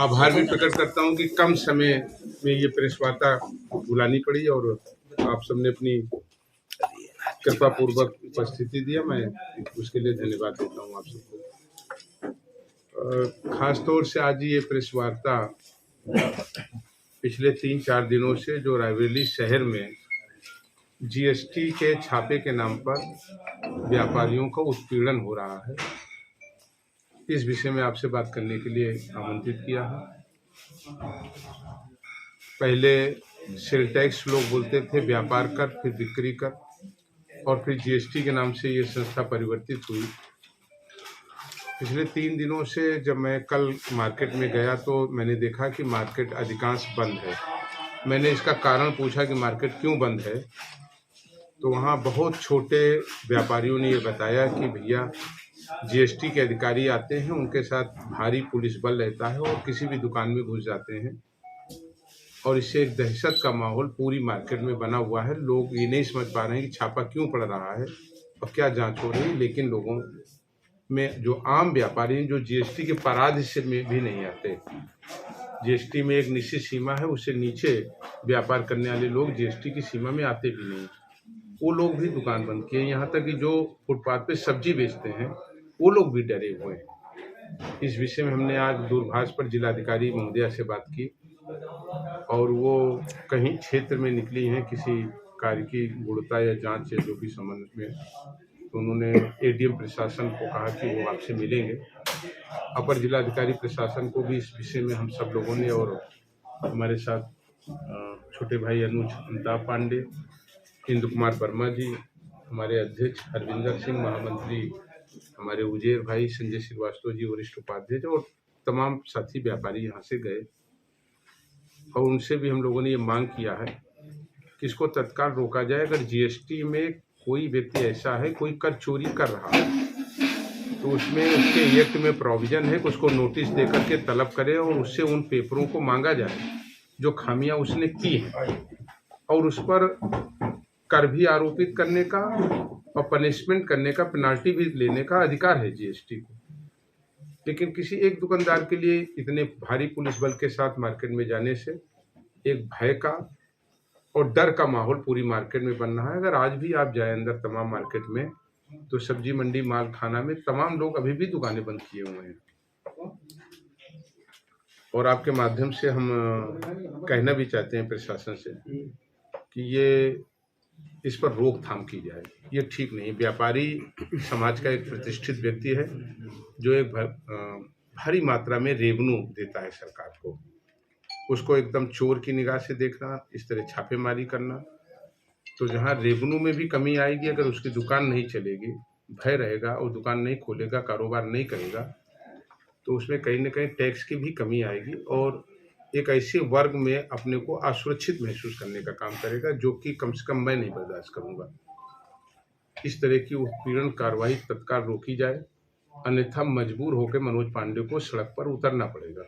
आभार भी प्रकट करता हूं कि कम समय में ये प्रेस वार्ता बुलानी पड़ी और आप सबने अपनी कृपा पूर्वक उपस्थिति दिया। मैं उसके लिए धन्यवाद देता हूं आप सबको। खास तौर से आज ये प्रेस वार्ता पिछले 3-4 दिनों से जो रायबरेली शहर में जीएसटी के छापे के नाम पर व्यापारियों का उत्पीड़न हो रहा है, इस विषय में आपसे बात करने के लिए आमंत्रित किया है। पहले सेल टैक्स लोग बोलते थे, व्यापार कर, फिर बिक्री कर, और फिर जीएसटी के नाम से ये संस्था परिवर्तित हुई। पिछले 3 दिनों से जब मैं कल मार्केट में गया तो मैंने देखा कि मार्केट अधिकांश बंद है। मैंने इसका कारण पूछा कि मार्केट क्यों बंद है, तो वहाँ बहुत छोटे व्यापारियों ने ये बताया कि भैया जीएसटी के अधिकारी आते हैं, उनके साथ भारी पुलिस बल रहता है और किसी भी दुकान में घुस जाते हैं, और इससे एक दहशत का माहौल पूरी मार्केट में बना हुआ है। लोग ये नहीं समझ पा रहे हैं कि छापा क्यों पड़ रहा है और क्या जांच हो रही है, लेकिन लोगों में जो आम व्यापारी हैं जो जीएसटी के पराध हिस्से में भी नहीं आते, जीएसटी में एक निश्चित सीमा है, उससे नीचे व्यापार करने वाले लोग जीएसटी की सीमा में आते भी नहीं, वो लोग भी दुकान बंद किए। यहाँ तक कि जो फुटपाथ पे सब्जी बेचते हैं वो लोग भी डरे हुए हैं। इस विषय में हमने आज दूरभाष पर जिलाधिकारी महोदया से बात की और वो कहीं क्षेत्र में निकली हैं किसी कार्य की गुणता या जांच या जो भी संबंध में, तो उन्होंने एडीएम प्रशासन को कहा कि वो आपसे मिलेंगे। अपर जिलाधिकारी प्रशासन को भी इस विषय में हम सब लोगों ने, और हमारे साथ छोटे भाई अनुज अमिताभ पांडे, इंदु कुमार वर्मा जी, हमारे अध्यक्ष हरविंदर सिंह, महामंत्री हमारे उजेर भाई, संजय श्रीवास्तव जी वरिष्ठ उपाध्यक्ष, और तमाम साथी व्यापारी यहाँ से गए और उनसे भी हम लोगों ने ये मांग किया है कि इसको तत्काल रोका जाए। अगर जीएसटी में कोई व्यक्ति ऐसा है, कोई कर चोरी कर रहा है, तो उसमें उसके एक्ट में प्रोविजन है कि उसको नोटिस दे करके तलब करे और उससे उन पेपरों को मांगा जाए जो खामियां उसने की हैं, और उस पर कर भी आरोपित करने का और पनिशमेंट करने का, पेनाल्टी भी लेने का अधिकार है जीएसटी को। लेकिन किसी एक दुकानदार के लिए इतने भारी पुलिस बल के साथ मार्केट में जाने से एक भय का और डर का माहौल पूरी मार्केट में बन रहा है। अगर आज भी आप जाए अंदर तमाम मार्केट में, तो सब्जी मंडी, माल खाना में तमाम लोग अभी भी दुकानें बंद किए हुए हैं। और आपके माध्यम से हम कहना भी चाहते हैं प्रशासन से कि ये इस पर रोकथाम की जाए, ये ठीक नहीं। व्यापारी समाज का एक प्रतिष्ठित व्यक्ति है जो एक भारी मात्रा में रेवेन्यू देता है सरकार को, उसको एकदम चोर की निगाह से देखना, इस तरह छापेमारी करना, तो जहाँ रेवेन्यू में भी कमी आएगी, अगर उसकी दुकान नहीं चलेगी, भय रहेगा और दुकान नहीं खोलेगा, कारोबार नहीं करेगा, तो उसमें कहीं ना कहीं टैक्स की भी कमी आएगी और एक ऐसे वर्ग में अपने को असुरक्षित महसूस करने का काम करेगा, जो कि कम से कम मैं नहीं बर्दाश्त करूंगा। इस तरह की उत्पीड़न कार्रवाई तत्काल रोकी जाए, अन्यथा मजबूर होकर मनोज पांडे को सड़क पर उतरना पड़ेगा।